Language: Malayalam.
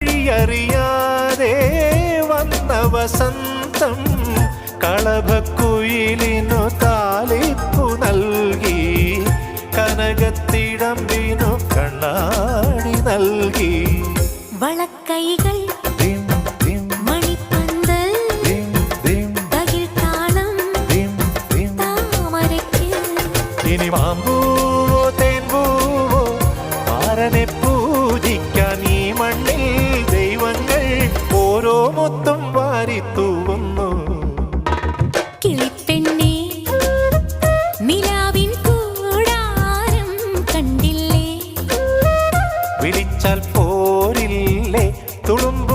അറിയാതെ വന്ന വസന്തം കളഭക്കുയിലിനു താലിപ്പു നൽകി, കനകത്തിടമ്പിനു കണ്ണാടി നൽകി. വളക്കൈകൾ മണിപ്പന്തൽ തകിൽത്താളം താമരയ്ക്ക്. ഇനി മാമ്പൂവോ തേൻപൂവോ ആരനെ പൂജിക്കാൻ ഈ മണ്ണിൽ ദൈവങ്ങൾ ഓരോ മുത്തും വാരിത്തൂവുന്നു. കിളിപ്പെണ്ണേ നിലാവിൻ കൂടാരം കണ്ടില്ലേ, വിളിച്ചാൽ പോരില്ലേ തുളുമ്പ